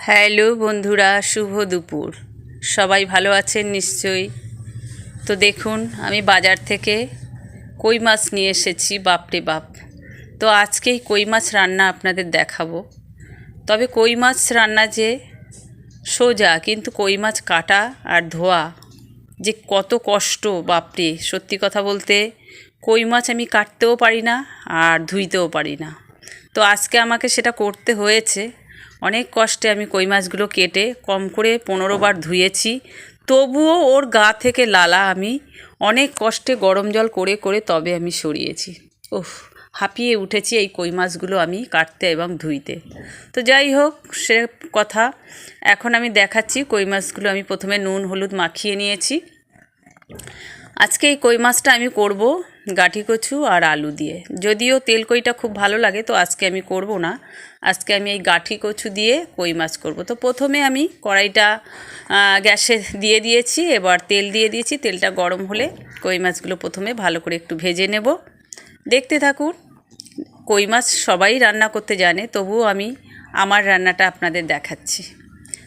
Hello বন্ধুরা, শুভ দুপুর। সবাই ভালো আছেন নিশ্চয়ই। তো দেখুন, আমি বাজার থেকে কই মাছ নিয়ে এসেছি, বাপরে বাপ। তো আজকেই কই মাছ রান্না আপনাদের দেখাবো। তবে কই মাছ রান্না যে সোজা, কিন্তু কই মাছ কাটা আর ধোয়া যে কত কষ্ট, বাপরে। সত্যি কথা বলতে, কই মাছ আমি কাটতেও পারি না আর ধুইতেও পারি না। তো আজকে আমাকে সেটা করতে হয়েছে। অনেক কষ্টে আমি কই মাছগুলো কেটে কম করে 15 বার ধুয়েছি, তবুও ওর গা থেকে লালা আমি অনেক কষ্টে গরম জল করে করে তবে আমি সরিয়েছি। ওহ, হাঁপিয়ে উঠেছি এই কই মাছগুলো আমি কাটতে এবং ধুইতে। তো যাই হোক, সে কথা। এখন আমি দেখাচ্ছি কই মাছগুলো আমি প্রথমে নুন হলুদ মাখিয়ে নিয়েছি। আজকে এই কই মাছটা আমি করব গাঠি কচু আর আলু দিয়ে। যদিও তেল কইটা খুব ভালো লাগে, তো আজকে আমি করব না। আজকে আমি এই গাঠি কচু দিয়ে কই মাছ করব। তো প্রথমে আমি কড়াইটা গ্যাসে দিয়ে দিয়েছি, এবার তেল দিয়ে দিয়েছি। তেলটা গরম হলে কই মাছগুলো প্রথমে ভালো করে একটু ভেজে নেব। দেখতে থাকুন। কই মাছ সবাই রান্না করতে জানে, তবুও আমি আমার রান্নাটা আপনাদের দেখাচ্ছি।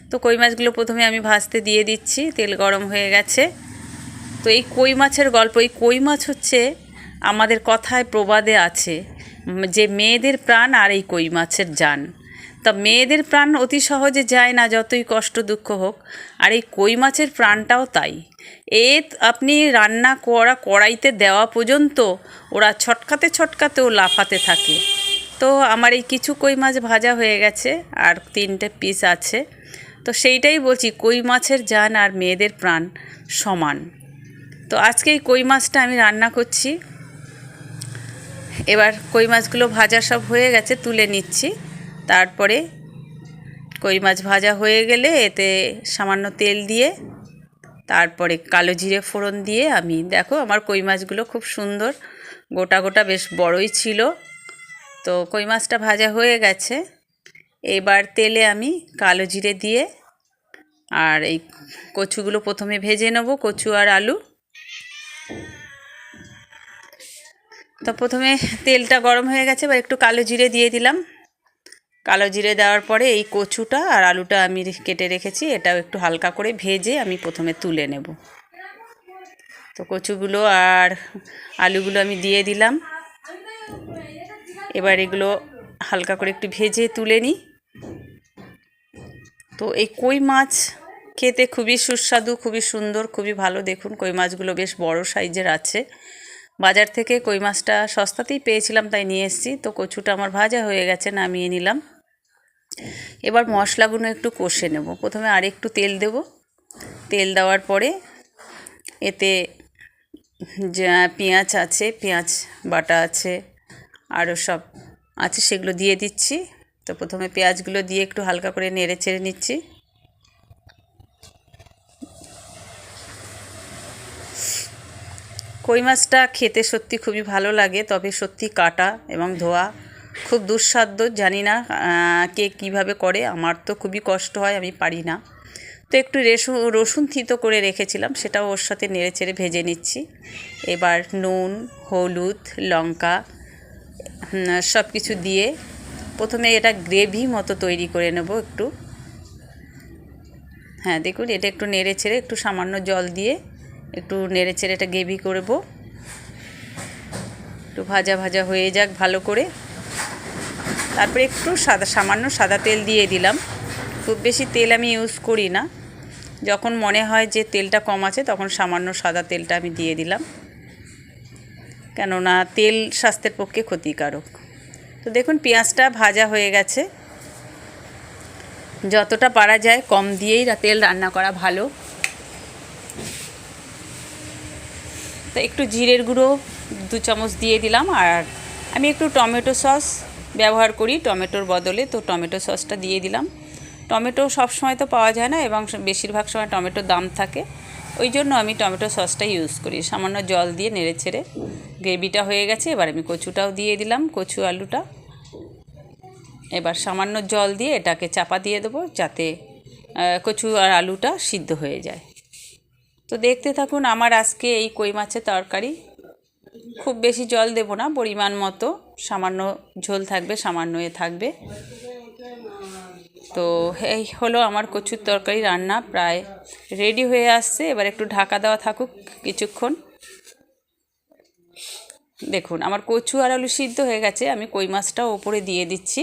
তো কই মাছগুলো প্রথমে আমি ভাজতে দিয়ে দিচ্ছি। তেল গরম হয়ে গেছে। তো এই কই মাছের গল্প, এই কই মাছ হচ্ছে আমাদের কথায় প্রবাদে আছে যে মেয়েদের প্রাণ আর এই কই মাছের জান। তা মেয়েদের প্রাণ অতি সহজে যায় না, যতই কষ্ট দুঃখ হোক। আর এই কই মাছের প্রাণটাও তাই। আপনি রান্না করা কড়াইতে দেওয়া পর্যন্ত ওরা ছটকাতে ছটকাতেও লাফাতে থাকে। তো আমার এই কিছু কই মাছ ভাজা হয়ে গেছে, আর 3টে পিস আছে। তো সেইটাই বলছি, কই মাছের জান আর মেয়েদের প্রাণ সমান। তো আজকে এই কই মাছটা আমি রান্না করছি। এবার কই মাছগুলো ভাজা সব হয়ে গেছে, তুলে নিচ্ছি। তারপরে কই মাছ ভাজা হয়ে গেলে এতে সামান্য তেল দিয়ে, তারপরে কালো জিরে ফোড়ন দিয়ে আমি, দেখো আমার কই মাছগুলো খুব সুন্দর গোটা গোটা, বেশ বড়ই ছিল। তো কই মাছটা ভাজা হয়ে গেছে। এবার তেলে আমি কালো জিরে দিয়ে আর এই কচুগুলো প্রথমে ভেজে নেব, কচু আর আলু। তো প্রথমে তেলটা গরম হয়ে গেছে, এবার একটু কালো জিরে দিয়ে দিলাম। কালো জিরে দেওয়ার পরে এই কচুটা আর আলুটা আমি কেটে রেখেছি, এটাও একটু হালকা করে ভেজে আমি প্রথমে তুলে নেব। তো কচুগুলো আর আলুগুলো আমি দিয়ে দিলাম। এবার এগুলো হালকা করে একটু ভেজে তুলে নিই। তো এই কই মাছ খেতে খুবই সুস্বাদু, খুবই সুন্দর, খুবই ভালো। দেখুন, কই মাছগুলো বেশ বড় সাইজের আছে। বাজার থেকে কই মাছটা সস্তাতেই পেয়েছিলাম, তাই নিয়ে এসেছি। তো কচুটা আমার ভাজা হয়ে গেছে, নামিয়ে নিলাম। এবার মশলাগুলো একটু কষে নেব। প্রথমে আর একটু তেল দেব। তেল দেওয়ার পরে এতে যা পেঁয়াজ আছে, পেঁয়াজ বাটা আছে, আরও সব আছে, সেগুলো দিয়ে দিচ্ছি। তো প্রথমে পেঁয়াজগুলো দিয়ে একটু হালকা করে নেড়ে চেড়ে নিচ্ছি। কই মাছটা খেতে সত্যি খুবই ভালো লাগে, তবে সত্যি কাটা এবং ধোয়া খুব দুঃসাধ্য। জানি না কে কীভাবে করে, আমার তো খুবই কষ্ট হয়, আমি পারি না। তো একটু রসুন থিতো করে রেখেছিলাম, সেটাও ওর সাথে নেড়ে চেড়ে ভেজে নিচ্ছি। এবার নুন হলুদ লঙ্কা সব কিছু দিয়ে প্রথমে এটা গ্রেভি মতো তৈরি করে নেব একটু। হ্যাঁ, দেখুন, এটা একটু নেড়ে ছেড়ে একটু সামান্য জল দিয়ে একটু নেড়ে চেড়ে এটা গ্রেভি করব। একটু ভাজা ভাজা হয়ে যাক ভালো করে। তারপরে একটু সামান্য সাদা তেল দিয়ে দিলাম। খুব বেশি তেল আমি ইউজ করি না। যখন মনে হয় যে তেলটা কম আছে, তখন সামান্য সাদা তেলটা আমি দিয়ে দিলাম, কেননা তেল স্বাস্থ্যের পক্ষে ক্ষতিকারক। তো দেখুন, পেঁয়াজটা ভাজা হয়ে গেছে। যতটা পারা যায় কম দিয়েই তেল রান্না করা ভালো। তো একটু জিরের গুঁড়ো 2 চামচ দিয়ে দিলাম। আর আমি একটু টমেটো সস ব্যবহার করি টমেটোর বদলে, তো টমেটো সসটা দিয়ে দিলাম। টমেটো সব সময় তো পাওয়া যায় না, এবং বেশিরভাগ সময় টমেটোর দাম থাকে, ওই জন্য আমি টমেটো সসটা ইউজ করি। সামান্য জল দিয়ে নেড়ে ছেড়ে গ্রেভিটা হয়ে গেছে। এবার আমি কচুটাও দিয়ে দিলাম, কচু আলুটা। এবার সামান্য জল দিয়ে এটাকে চাপা দিয়ে দেবো, যাতে কচু আর আলুটা সিদ্ধ হয়ে যায়। তো দেখতে থাকুন আমার আজকে এই কই মাছের তরকারি। খুব বেশি জল দেব না, পরিমাণ মতো সামান্য ঝোল থাকবে, সামান্য থাকবে। তো এই হলো আমার কচুর তরকারি রান্না প্রায় রেডি হয়ে আসছে। এবার একটু ঢাকা দেওয়া থাকুক কিছুক্ষণ। দেখুন আমার কচু আর আলু সিদ্ধ হয়ে গেছে, আমি কই মাছটাও ওপরে দিয়ে দিচ্ছি।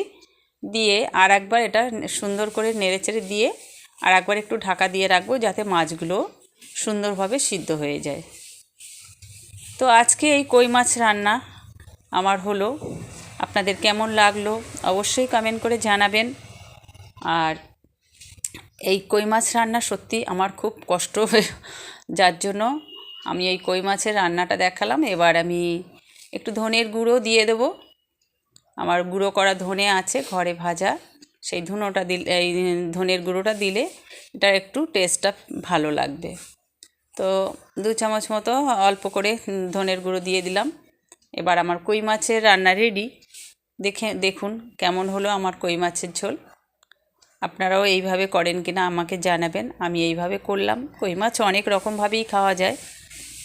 দিয়ে আর একবার এটা সুন্দর করে নেড়েচেড়ে দিয়ে আর একবার একটু ঢাকা দিয়ে রাখবো, যাতে মাছগুলো সুন্দরভাবে সিদ্ধ হয়ে যায়। তো আজকে এই কই মাছ রান্না আমার হলো। আপনাদের কেমন লাগলো অবশ্যই কমেন্ট করে জানাবেন। আর এই কই মাছ রান্না সত্যি আমার খুব কষ্ট যার জন্য আমি এই কই মাছের রান্নাটা দেখালাম। এবার আমি একটু ধনের গুঁড়ো দিয়ে দেবো। আমার গুঁড়ো করা ধনে আছে ঘরে ভাজা, সেই ধনেটা দিলে, এই ধনের গুঁড়োটা দিলে এটার একটু টেস্টটা ভালো লাগবে। তো 2 চামচ মতো অল্প করে ধনের গুঁড়ো দিয়ে দিলাম। এবার আমার কই মাছের রান্না রেডি। দেখুন কেমন হলো আমার কই মাছের ঝোল। আপনারাও এইভাবে করেন কিনা আমাকে জানাবেন। আমি এইভাবে করলাম। কই মাছ অনেক রকমভাবেই খাওয়া যায়,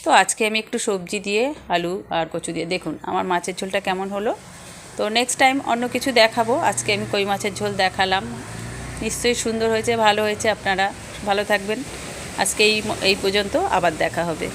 তো আজকে আমি একটু সবজি দিয়ে আলু আর কচু দিয়ে, দেখুন আমার মাছের ঝোলটা কেমন হলো। তো নেক্সট টাইম অন্য কিছু দেখাবো। আজকে আমি কই মাছের ঝোল দেখালাম, নিশ্চয়ই সুন্দর হয়েছে, ভালো হয়েছে। আপনারা ভালো থাকবেন। আজকে এই পর্যন্ত, আবার দেখা হবে।